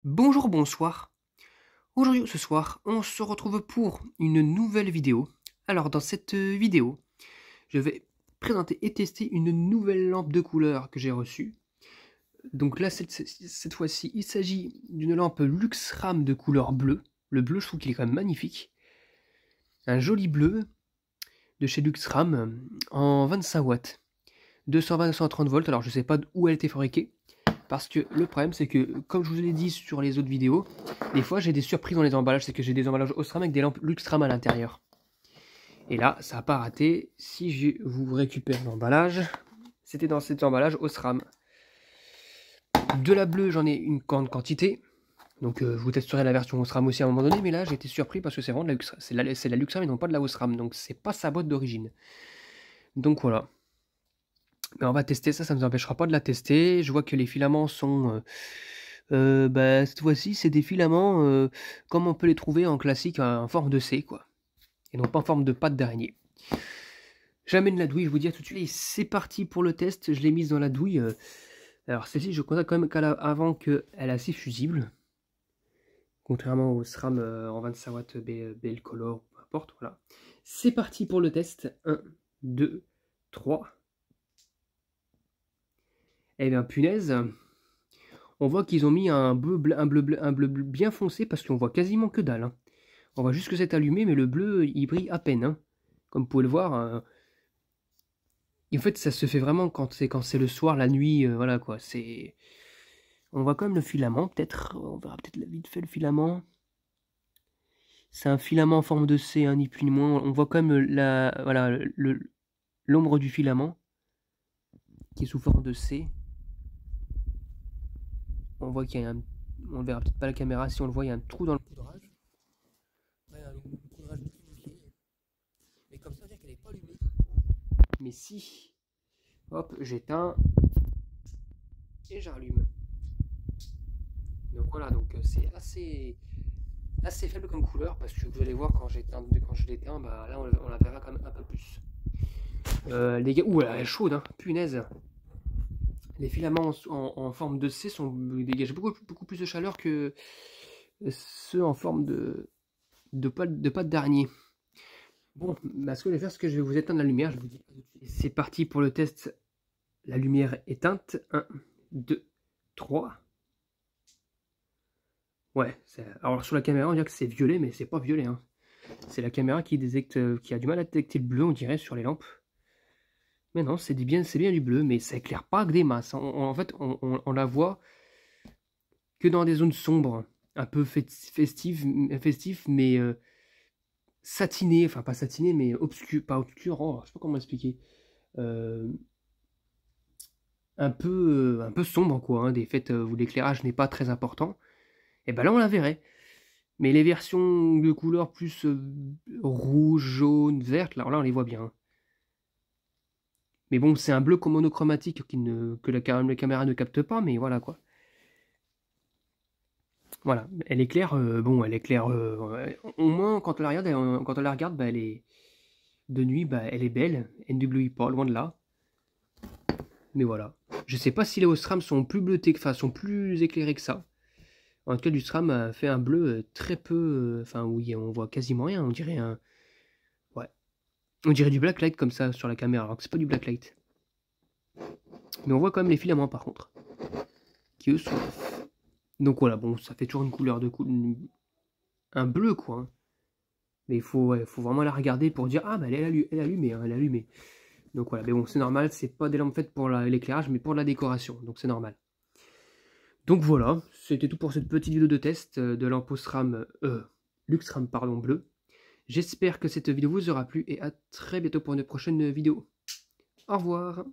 Bonjour, bonsoir. Aujourd'hui, ce soir, on se retrouve pour une nouvelle vidéo. Alors, dans cette vidéo, je vais présenter et tester une nouvelle lampe de couleur que j'ai reçue. Donc là, cette fois-ci, il s'agit d'une lampe Luxram de couleur bleue. Le bleu, je trouve qu'il est quand même magnifique. Un joli bleu de chez Luxram en 25 watts. 220-230 volts. Alors, je ne sais pas où elle a été fabriquée. Parce que le problème, c'est que, comme je vous l'ai dit sur les autres vidéos, des fois j'ai des surprises dans les emballages. C'est que j'ai des emballages Osram avec des lampes Luxram à l'intérieur. Et là, ça n'a pas raté. Si je vous récupère l'emballage, c'était dans cet emballage Osram. De la bleue, j'en ai une grande quantité. Donc je vous testerai la version Osram aussi à un moment donné. Mais là, j'ai été surpris parce que c'est vraiment de la Luxram. C'est la Luxram et non pas de la Osram. Donc c'est pas sa boîte d'origine. Donc voilà. Mais on va tester ça, ça ne nous empêchera pas de la tester. Je vois que les filaments sont... cette fois-ci, c'est des filaments comme on peut les trouver en classique, en forme de C, quoi. Et non pas en forme de patte d'araignée. J'amène la douille, je vous dis tout de suite. Et c'est parti pour le test, je l'ai mise dans la douille. Alors celle-ci, je constate quand même avant qu'elle est assez fusible. Contrairement au SRAM en 25 watts BL Color, peu importe, voilà. C'est parti pour le test. 1, 2, 3. Eh bien, punaise, on voit qu'ils ont mis un bleu bien foncé parce qu'on voit quasiment que dalle. Hein. On voit juste que c'est allumé, mais le bleu, il brille à peine. Hein. Comme vous pouvez le voir. Et en fait, ça se fait vraiment quand c'est le soir, la nuit, voilà quoi. On voit quand même le filament, peut-être. On verra peut-être vite fait le filament. C'est un filament en forme de C, hein, ni plus ni moins. On voit quand même l'ombre du filament qui est sous forme de C. On voit qu'il y a un... On ne verra peut-être pas la caméra si on le voit, il y a un trou dans le poudrage. Ouais, un poudrage multiplié. Mais comme ça, on dirait qu'elle n'est pas allumée. Mais si, hop, j'éteins et j'allume. Donc voilà, donc c'est assez faible comme couleur parce que vous allez voir quand je l'éteins, bah là on la verra quand même un peu plus. Les gars, ouh, elle est chaude, hein, punaise. Les filaments en forme de C dégagent beaucoup plus de chaleur que ceux en forme de pâte d'araignée. Bon, bah, ce que je vais faire, c'est que je vais vous éteindre la lumière. Je vous dis. C'est parti pour le test. La lumière éteinte. 1, 2, 3. Ouais, alors sur la caméra, on dirait que c'est violet, mais c'est pas violet. Hein. C'est la caméra qui a du mal à détecter le bleu, on dirait, sur les lampes. Mais non, c'est bien du bleu, mais ça éclaire pas que des masses. En fait, on la voit que dans des zones sombres, un peu festives, mais satinées, enfin pas satinées, mais obscures, pas obscures, oh, je sais pas comment expliquer. Un peu sombre, quoi, hein, des faits où l'éclairage n'est pas très important. Et ben là, on la verrait. Mais les versions de couleurs plus rouge, jaune, verte, là on les voit bien. Mais bon, c'est un bleu monochromatique que la caméra ne capte pas, mais voilà quoi. Voilà, elle éclaire, bon, elle éclaire, au moins quand on la regarde, bah, elle est de nuit, bah, elle est belle, elle ne bleuit pas, loin de là. Mais voilà. Je sais pas si les Osram sont plus bleutés, enfin sont plus éclairés que ça. En tout cas, du SRAM a fait un bleu très peu, enfin oui, on voit quasiment rien, on dirait ouais, on dirait du blacklight comme ça sur la caméra, alors que c'est pas du blacklight. Mais on voit quand même les filaments par contre, qui eux sont... Donc voilà, bon, ça fait toujours une couleur un bleu quoi. Hein. Mais il faut vraiment la regarder pour dire, ah bah elle est allumée, hein, elle est allumée. Donc voilà, mais bon, c'est normal, c'est pas des lampes faites pour l'éclairage, mais pour la décoration, donc c'est normal. Donc voilà, c'était tout pour cette petite vidéo de test de lampe Osram, Luxram pardon, bleu. J'espère que cette vidéo vous aura plu et à très bientôt pour une prochaine vidéo. Au revoir.